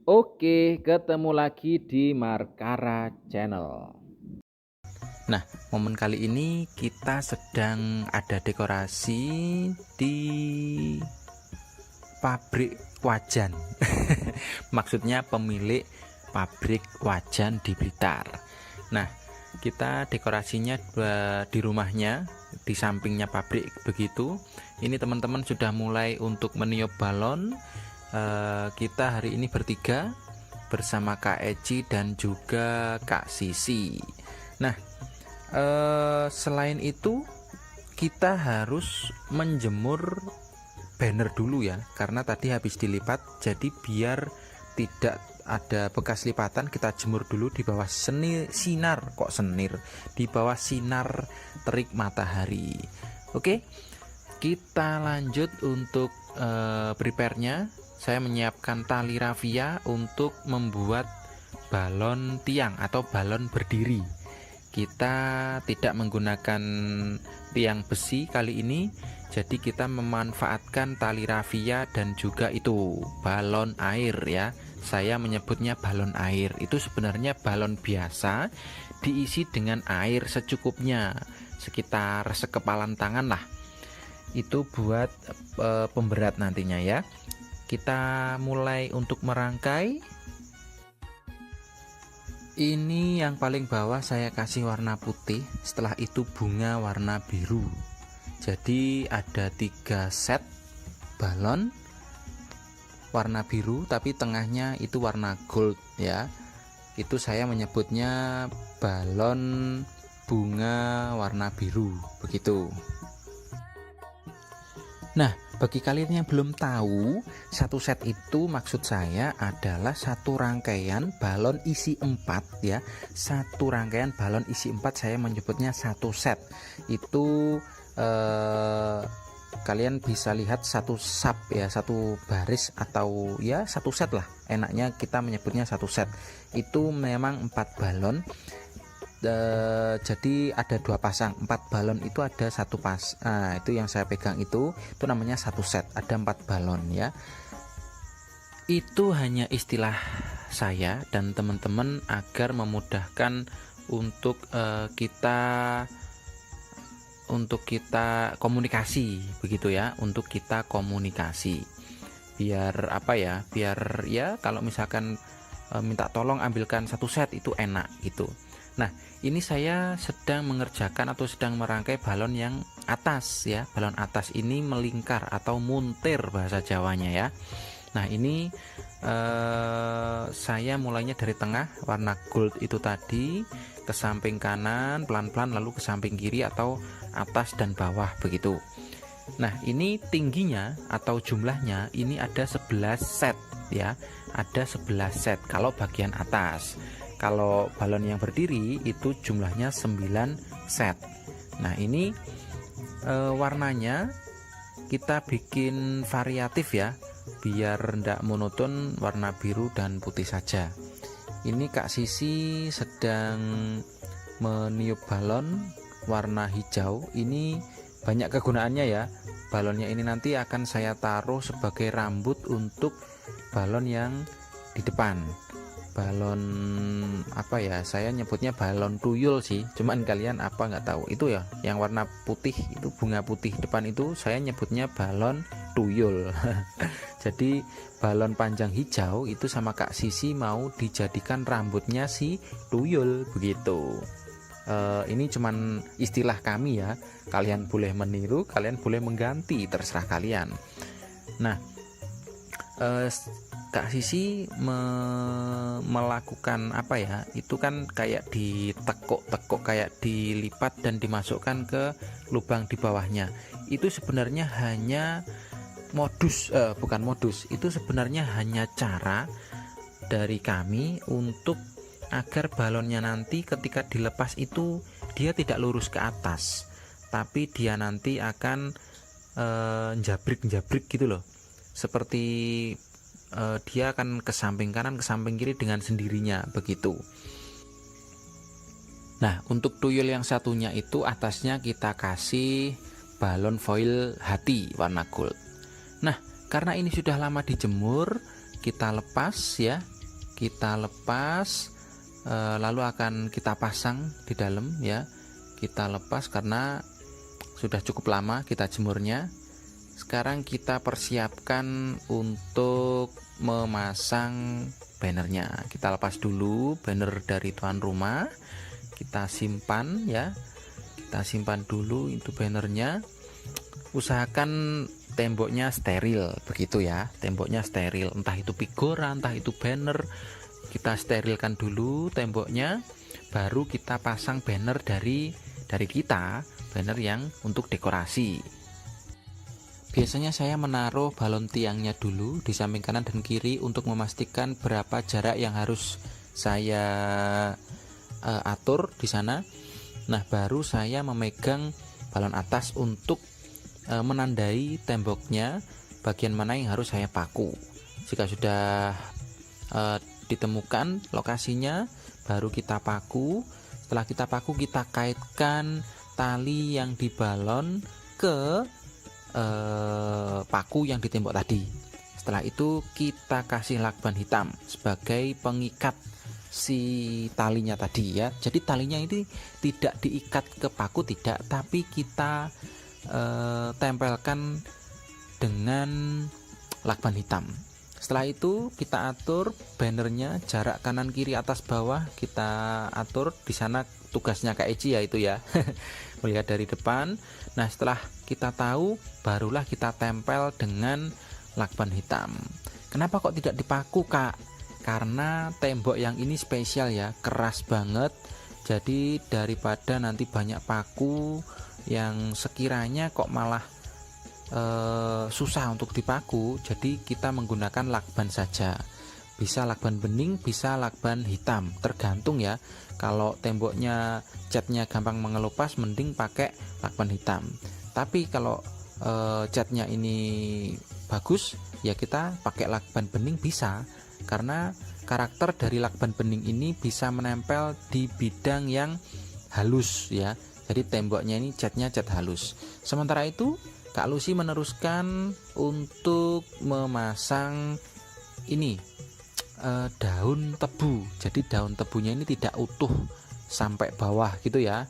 Oke, ketemu lagi di Markara Channel. Nah, momen kali ini kita sedang ada dekorasi di pabrik wajan. Maksudnya pemilik pabrik wajan di Blitar. Nah, kita dekorasinya di rumahnya, di sampingnya pabrik begitu. Ini teman-teman sudah mulai untuk meniup balon. Kita hari ini bertiga bersama Kak Eci dan juga Kak Sisi. Nah, selain itu kita harus menjemur banner dulu ya, karena tadi habis dilipat, jadi biar tidak ada bekas lipatan kita jemur dulu di bawah di bawah sinar terik matahari. Oke, kita lanjut untuk prepare-nya. Saya menyiapkan tali rafia untuk membuat balon tiang atau balon berdiri. Kita tidak menggunakan tiang besi kali ini, jadi kita memanfaatkan tali rafia dan juga itu balon air ya. Saya menyebutnya balon air. Itu sebenarnya balon biasa diisi dengan air secukupnya, sekitar sekepalan tangan lah. Itu buat pemberat nantinya ya. Kita mulai untuk merangkai. Ini yang paling bawah saya kasih warna putih, setelah itu bunga warna biru. Jadi ada 3 set balon warna biru, tapi tengahnya itu warna gold ya. Itu saya menyebutnya balon bunga warna biru begitu. Nah, bagi kalian yang belum tahu, satu set itu maksud saya adalah satu rangkaian balon isi 4 ya. Satu rangkaian balon isi 4 saya menyebutnya satu set. Itu kalian bisa lihat satu sub ya, satu baris atau ya satu set lah. Enaknya kita menyebutnya satu set. Itu memang 4 balon. Jadi ada 2 pasang, 4 balon itu ada satu pas. Nah, itu yang saya pegang itu namanya satu set, ada 4 balon ya. Itu hanya istilah saya dan teman-teman agar memudahkan untuk kita komunikasi begitu ya, untuk kita komunikasi. Biar apa ya? Biar ya kalau misalkan minta tolong ambilkan satu set itu enak gitu. Nah, ini saya sedang mengerjakan atau sedang merangkai balon yang atas ya. Balon atas ini melingkar atau muntir bahasa Jawanya ya. Nah, ini saya mulainya dari tengah warna gold itu tadi, ke samping kanan pelan-pelan, lalu ke samping kiri atau atas dan bawah begitu. Nah, ini tingginya atau jumlahnya ini ada 11 set ya. Ada 11 set kalau bagian atas. Kalau balon yang berdiri itu jumlahnya 9 set. Nah, ini warnanya kita bikin variatif ya, biar tidak monoton warna biru dan putih saja. Ini Kak Sisi sedang meniup balon warna hijau. Ini banyak kegunaannya ya. Balonnya ini nanti akan saya taruh sebagai rambut untuk balon yang di depan. Balon apa ya, saya nyebutnya balon tuyul sih, cuman kalian apa nggak tahu itu ya, yang warna putih itu bunga putih depan itu saya nyebutnya balon tuyul. Jadi balon panjang hijau itu sama Kak Sisi mau dijadikan rambutnya si tuyul begitu. Ini cuman istilah kami ya, kalian boleh meniru, kalian boleh mengganti, terserah kalian. Nah, Kak Sisi melakukan apa ya, itu kan kayak ditekuk-tekuk, kayak dilipat dan dimasukkan ke lubang di bawahnya. Itu sebenarnya hanya bukan modus, itu sebenarnya hanya cara dari kami untuk agar balonnya nanti ketika dilepas itu dia tidak lurus ke atas, tapi dia nanti akan jabrik-jabrik gitu loh, seperti dia akan ke samping kanan ke samping kiri dengan sendirinya begitu. Nah, untuk tuyul yang satunya itu atasnya kita kasih balon foil hati warna gold. Nah, karena ini sudah lama dijemur, kita lepas ya, kita lepas, lalu akan kita pasang di dalam ya. Kita lepas karena sudah cukup lama kita jemurnya. Sekarang kita persiapkan untuk memasang bannernya. Kita lepas dulu banner dari tuan rumah, kita simpan ya, kita simpan dulu itu bannernya. Usahakan temboknya steril begitu ya, temboknya steril, entah itu figura, entah itu banner. Kita sterilkan dulu temboknya, baru kita pasang banner dari kita, banner yang untuk dekorasi. Biasanya saya menaruh balon tiangnya dulu di samping kanan dan kiri untuk memastikan berapa jarak yang harus saya atur di sana. Nah, baru saya memegang balon atas untuk menandai temboknya bagian mana yang harus saya paku. Jika sudah ditemukan lokasinya, baru kita paku. Setelah kita paku, kita kaitkan tali yang di balon ke paku yang di tembok tadi. Setelah itu kita kasih lakban hitam sebagai pengikat si talinya tadi ya. Jadi talinya ini tidak diikat ke paku, tidak, tapi kita tempelkan dengan lakban hitam. Setelah itu kita atur bannernya, jarak kanan kiri atas bawah kita atur. Di sana tugasnya Kak Eci ya itu ya. Melihat dari depan. Nah, setelah kita tahu, barulah kita tempel dengan lakban hitam. Kenapa kok tidak dipaku, Kak? Karena tembok yang ini spesial ya, keras banget. Jadi daripada nanti banyak paku yang sekiranya kok malah susah untuk dipaku, jadi kita menggunakan lakban saja. Bisa lakban bening, bisa lakban hitam, tergantung ya. Kalau temboknya catnya gampang mengelupas, mending pakai lakban hitam. Tapi kalau catnya ini bagus, ya kita pakai lakban bening bisa, karena karakter dari lakban bening ini bisa menempel di bidang yang halus ya. Jadi temboknya ini catnya cat halus. Sementara itu Kak Lucy meneruskan untuk memasang ini daun tebu. Jadi daun tebunya ini tidak utuh sampai bawah gitu ya,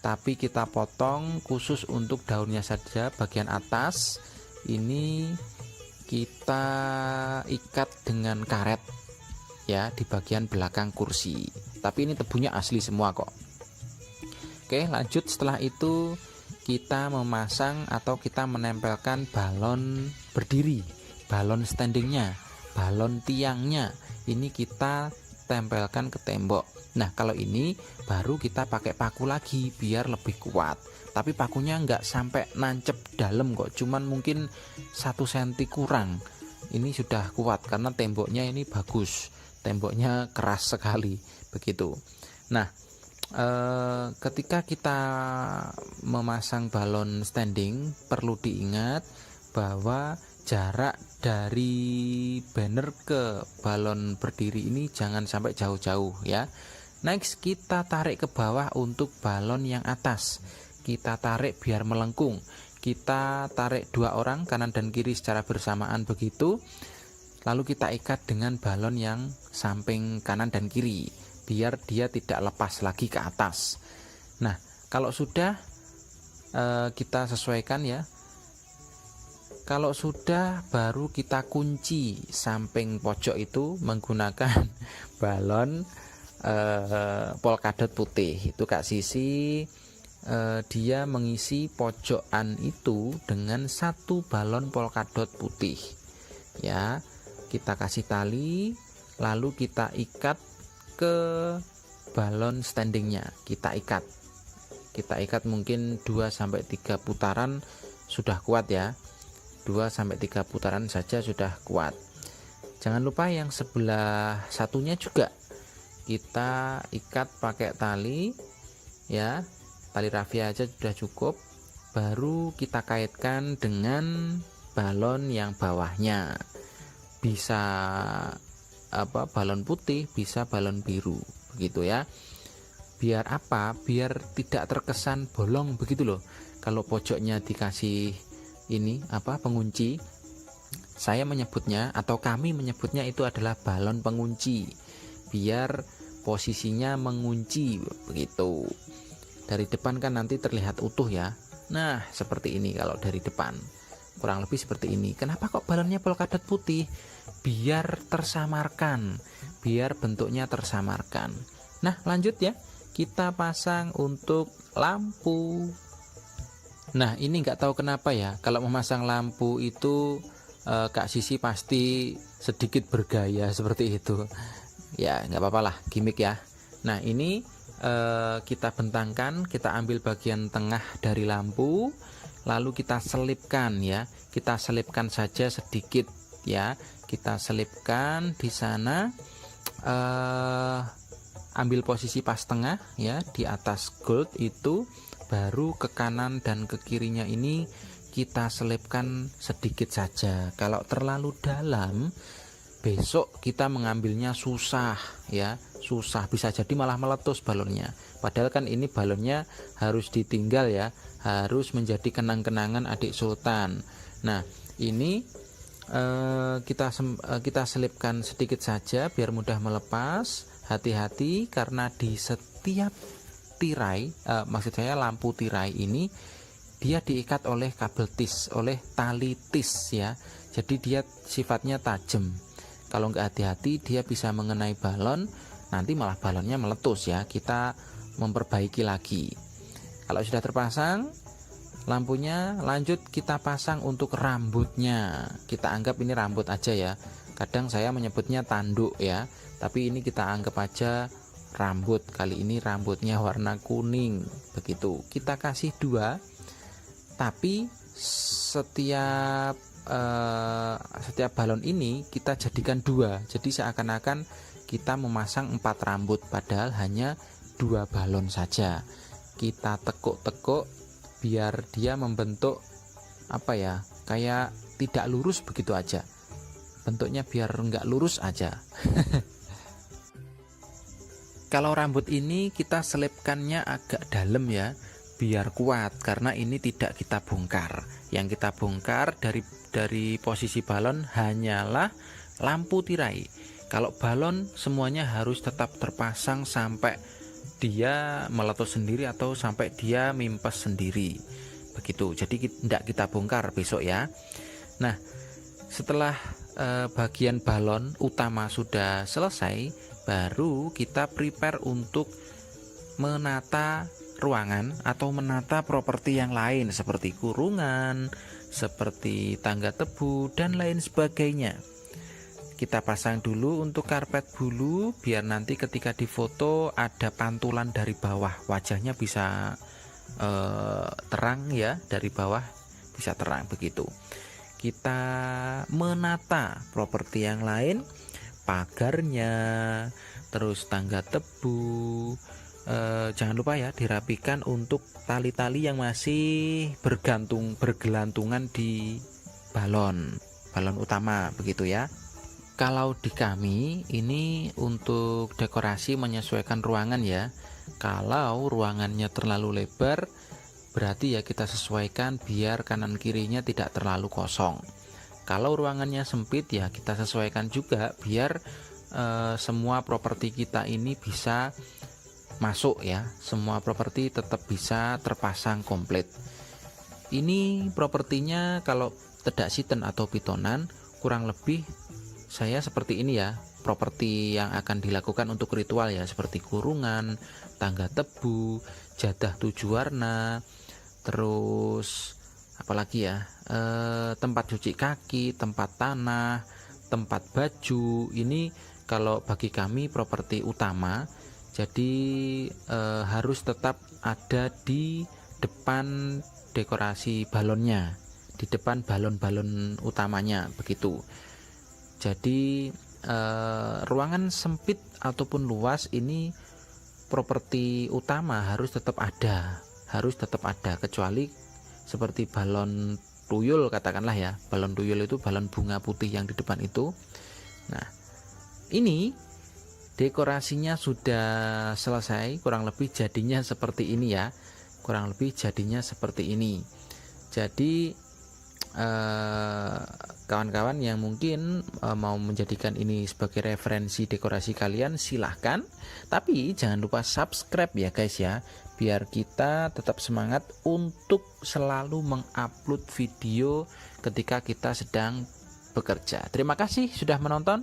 tapi kita potong khusus untuk daunnya saja. Bagian atas ini kita ikat dengan karet ya di bagian belakang kursi, tapi ini tebunya asli semua kok. Oke, lanjut. Setelah itu kita memasang atau kita menempelkan balon berdiri, balon standingnya, balon tiangnya. Ini kita tempelkan ke tembok. Nah, kalau ini baru kita pakai paku lagi biar lebih kuat. Tapi pakunya nggak sampai nancep dalam kok, cuman mungkin 1 cm kurang. Ini sudah kuat karena temboknya ini bagus, temboknya keras sekali begitu. Nah, ketika kita memasang balon standing, perlu diingat bahwa jarak dari banner ke balon berdiri ini jangan sampai jauh-jauh ya. Next, kita tarik ke bawah untuk balon yang atas. Kita tarik biar melengkung. Kita tarik 2 orang kanan dan kiri secara bersamaan begitu. Lalu kita ikat dengan balon yang samping kanan dan kiri biar dia tidak lepas lagi ke atas. Nah, kalau sudah kita sesuaikan ya. Kalau sudah, baru kita kunci samping pojok itu menggunakan balon polkadot putih. Itu Kak Sisi dia mengisi pojokan itu dengan 1 balon polkadot putih. Ya, kita kasih tali, lalu kita ikat ke balon standingnya. Kita ikat mungkin 2-3 putaran sudah kuat ya. 2-3 putaran saja sudah kuat. Jangan lupa yang sebelah satunya juga kita ikat pakai tali ya, tali rafia aja sudah cukup. Baru kita kaitkan dengan balon yang bawahnya. Bisa balon putih, bisa balon biru begitu ya. Biar apa? Biar tidak terkesan bolong begitu loh. Kalau pojoknya dikasih ini pengunci, saya menyebutnya atau kami menyebutnya itu adalah balon pengunci, biar posisinya mengunci begitu. Dari depan kan nanti terlihat utuh ya. Nah, seperti ini kalau dari depan. Kurang lebih seperti ini. Kenapa kok balonnya polkadot putih? Biar tersamarkan, biar bentuknya tersamarkan. Nah, lanjut ya. Kita pasang untuk lampu. Nah, ini nggak tahu kenapa ya, kalau memasang lampu itu Kak Sisi pasti sedikit bergaya seperti itu. Ya, nggak apa-apa lah, gimmick ya. Nah, ini kita bentangkan, kita ambil bagian tengah dari lampu, lalu kita selipkan ya. Kita selipkan saja sedikit ya. Kita selipkan di sana, ambil posisi pas tengah ya, di atas gold itu, baru ke kanan dan ke kirinya ini kita selipkan sedikit saja. Kalau terlalu dalam, besok kita mengambilnya susah ya, susah, bisa jadi malah meletus balonnya. Padahal kan ini balonnya harus ditinggal ya, harus menjadi kenang-kenangan adik sultan. Nah, ini kita selipkan sedikit saja biar mudah melepas. Hati-hati karena di setiap tirai, maksud saya lampu tirai ini, dia diikat oleh kabel tis, oleh tali tis ya. Jadi dia sifatnya tajam. Kalau nggak hati-hati dia bisa mengenai balon, nanti malah balonnya meletus ya. Kita memperbaiki lagi. Kalau sudah terpasang lampunya, lanjut kita pasang untuk rambutnya. Kita anggap ini rambut aja ya. Kadang saya menyebutnya tanduk ya, tapi ini kita anggap aja rambut. Kali ini rambutnya warna kuning begitu. Kita kasih 2, tapi setiap balon ini kita jadikan 2. Jadi seakan-akan kita memasang 4 rambut, padahal hanya 2 balon saja. Kita tekuk-tekuk biar dia membentuk apa ya, kayak tidak lurus begitu aja. Bentuknya biar nggak lurus aja. Kalau rambut ini kita selipkannya agak dalam ya, biar kuat, karena ini tidak kita bongkar. Yang kita bongkar dari posisi balon hanyalah lampu tirai. Kalau balon semuanya harus tetap terpasang sampai dia meletus sendiri atau sampai dia mimpes sendiri begitu. Jadi tidak kita bongkar besok ya. Nah, setelah bagian balon utama sudah selesai, baru kita prepare untuk menata ruangan atau menata properti yang lain seperti kurungan, seperti tangga tebu dan lain sebagainya. Kita pasang dulu untuk karpet bulu biar nanti ketika difoto ada pantulan dari bawah, wajahnya bisa terang ya, dari bawah bisa terang begitu. Kita menata properti yang lain, pagarnya, terus tangga tebu. Jangan lupa ya dirapikan untuk tali-tali yang masih bergelantungan di balon utama begitu ya. Kalau di kami ini untuk dekorasi menyesuaikan ruangan ya. Kalau ruangannya terlalu lebar, berarti ya kita sesuaikan biar kanan kirinya tidak terlalu kosong. Kalau ruangannya sempit ya kita sesuaikan juga biar semua properti kita ini bisa masuk ya. Semua properti tetap bisa terpasang komplit. Ini propertinya kalau tedak siten atau pitonan kurang lebih saya seperti ini ya, properti yang akan dilakukan untuk ritual ya, seperti kurungan, tangga tebu, jadah 7 warna, terus apalagi ya, tempat cuci kaki, tempat tanah, tempat baju. Ini kalau bagi kami properti utama, jadi harus tetap ada di depan dekorasi balonnya, di depan balon-balon utamanya begitu. Jadi ruangan sempit ataupun luas ini properti utama harus tetap ada, kecuali seperti balon tuyul katakanlah ya. Balon tuyul itu balon bunga putih yang di depan itu. Nah, ini dekorasinya sudah selesai, kurang lebih jadinya seperti ini ya. Kurang lebih jadinya seperti ini. Jadi kawan-kawan yang mungkin mau menjadikan ini sebagai referensi dekorasi kalian, silahkan. Tapi jangan lupa subscribe ya guys ya, biar kita tetap semangat untuk selalu mengupload video ketika kita sedang bekerja. Terima kasih sudah menonton.